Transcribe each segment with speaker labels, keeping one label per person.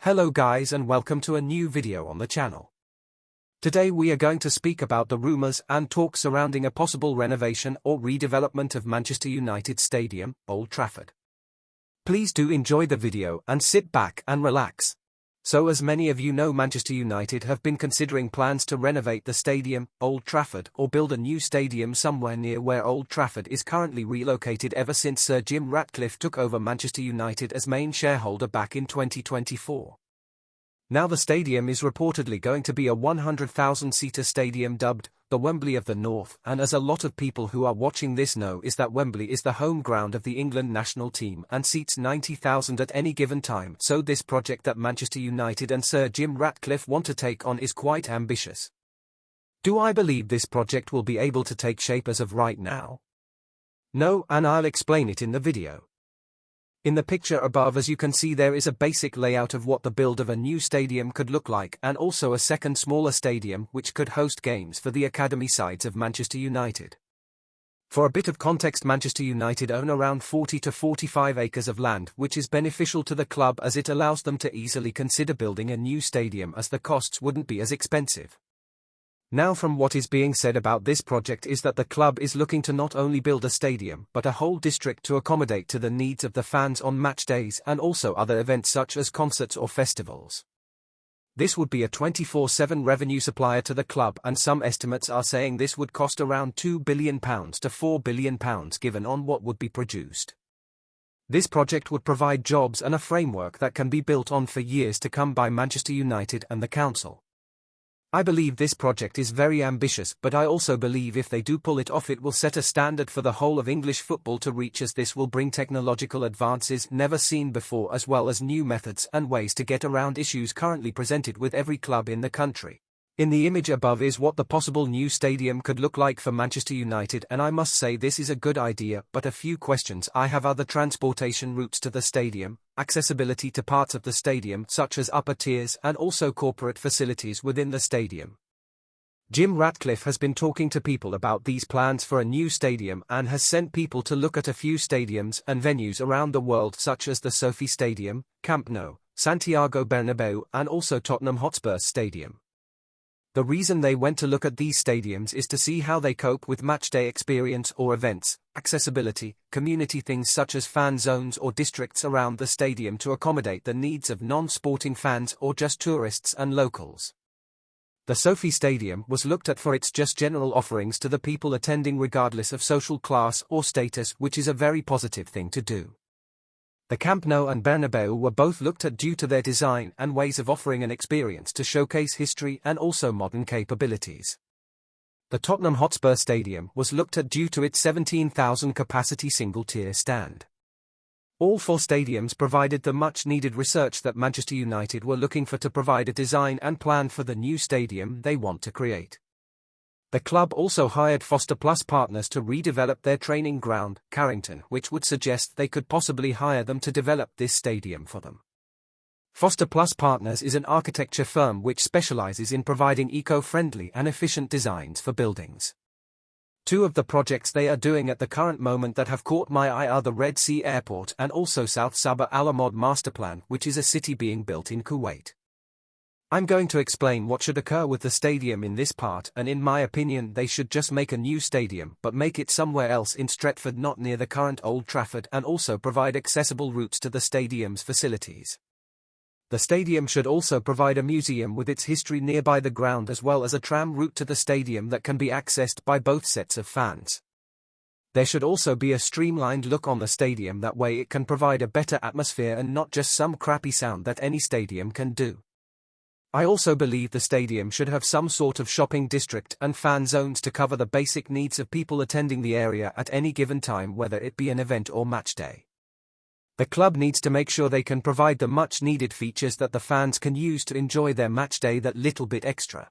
Speaker 1: Hello guys and welcome to a new video on the channel. Today we are going to speak about the rumours and talk surrounding a possible renovation or redevelopment of Manchester United Stadium, Old Trafford. Please do enjoy the video and sit back and relax. So as many of you know, Manchester United have been considering plans to renovate the stadium, Old Trafford, or build a new stadium somewhere near where Old Trafford is currently relocated ever since Sir Jim Ratcliffe took over Manchester United as main shareholder back in 2024. Now the stadium is reportedly going to be a 100,000-seater stadium dubbed the Wembley of the North, and as a lot of people who are watching this know is that Wembley is the home ground of the England national team and seats 90,000 at any given time, so this project that Manchester United and Sir Jim Ratcliffe want to take on is quite ambitious. Do I believe this project will be able to take shape as of right now? No, and I'll explain it in the video. In the picture above, as you can see, there is a basic layout of what the build of a new stadium could look like, and also a second smaller stadium which could host games for the academy sides of Manchester United. For a bit of context, Manchester United own around 40 to 45 acres of land, which is beneficial to the club as it allows them to easily consider building a new stadium as the costs wouldn't be as expensive. Now, from what is being said about this project is that the club is looking to not only build a stadium but a whole district to accommodate to the needs of the fans on match days and also other events such as concerts or festivals. This would be a 24/7 revenue supplier to the club, and some estimates are saying this would cost around £2 billion to £4 billion given on what would be produced. This project would provide jobs and a framework that can be built on for years to come by Manchester United and the council. I believe this project is very ambitious, but I also believe if they do pull it off, it will set a standard for the whole of English football to reach, as this will bring technological advances never seen before as well as new methods and ways to get around issues currently presented with every club in the country. In the image above is what the possible new stadium could look like for Manchester United, and I must say this is a good idea, but a few questions I have are the transportation routes to the stadium, accessibility to parts of the stadium such as upper tiers, and also corporate facilities within the stadium. Jim Ratcliffe has been talking to people about these plans for a new stadium and has sent people to look at a few stadiums and venues around the world such as the SoFi Stadium, Camp Nou, Santiago Bernabeu, and also Tottenham Hotspur Stadium. The reason they went to look at these stadiums is to see how they cope with matchday experience or events, accessibility, community things such as fan zones or districts around the stadium to accommodate the needs of non-sporting fans or just tourists and locals. The SoFi Stadium was looked at for its just general offerings to the people attending regardless of social class or status, which is a very positive thing to do. The Camp Nou and Bernabeu were both looked at due to their design and ways of offering an experience to showcase history and also modern capabilities. The Tottenham Hotspur Stadium was looked at due to its 17,000 capacity single-tier stand. All four stadiums provided the much-needed research that Manchester United were looking for to provide a design and plan for the new stadium they want to create. The club also hired Foster Plus Partners to redevelop their training ground, Carrington, which would suggest they could possibly hire them to develop this stadium for them. Foster Plus Partners is an architecture firm which specializes in providing eco-friendly and efficient designs for buildings. Two of the projects they are doing at the current moment that have caught my eye are the Red Sea Airport and also South Sabah Al Ahmad Master Plan, which is a city being built in Kuwait. I'm going to explain what should occur with the stadium in this part, and in my opinion they should just make a new stadium but make it somewhere else in Stretford, not near the current Old Trafford, and also provide accessible routes to the stadium's facilities. The stadium should also provide a museum with its history nearby the ground as well as a tram route to the stadium that can be accessed by both sets of fans. There should also be a streamlined look on the stadium, that way it can provide a better atmosphere and not just some crappy sound that any stadium can do. I also believe the stadium should have some sort of shopping district and fan zones to cover the basic needs of people attending the area at any given time, whether it be an event or match day. The club needs to make sure they can provide the much-needed features that the fans can use to enjoy their match day that little bit extra.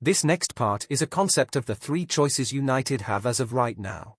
Speaker 1: This next part is a concept of the three choices United have as of right now.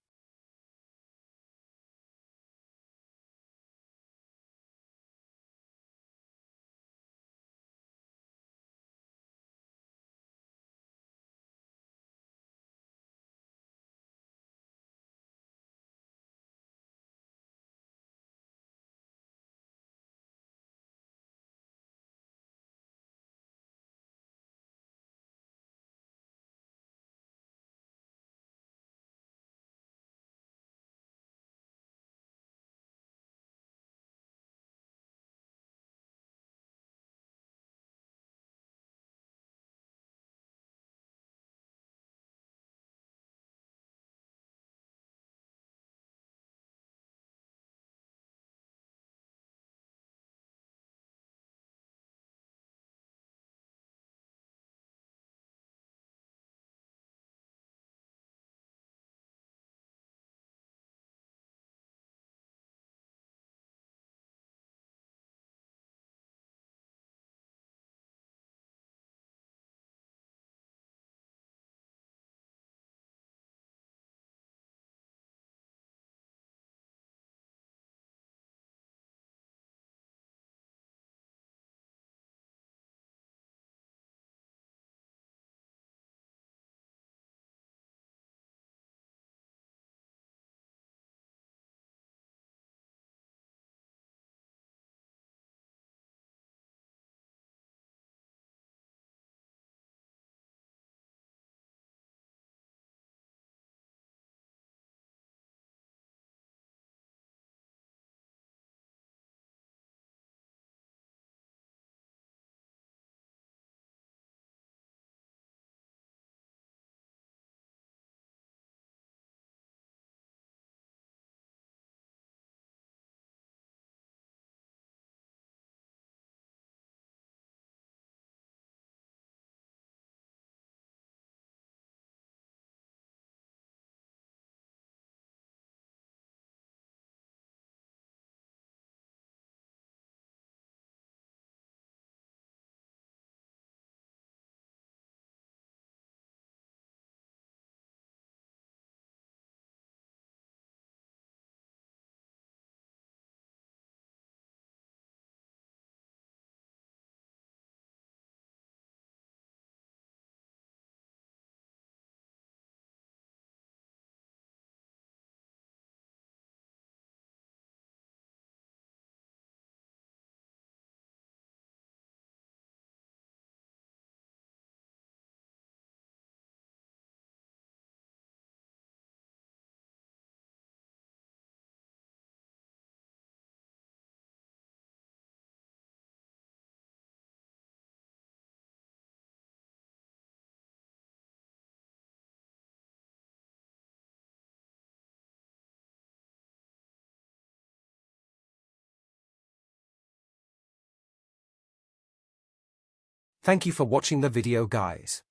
Speaker 1: Thank you for watching the video, guys.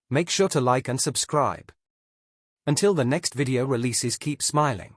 Speaker 1: Make sure to like and subscribe. Until the next video releases, keep smiling.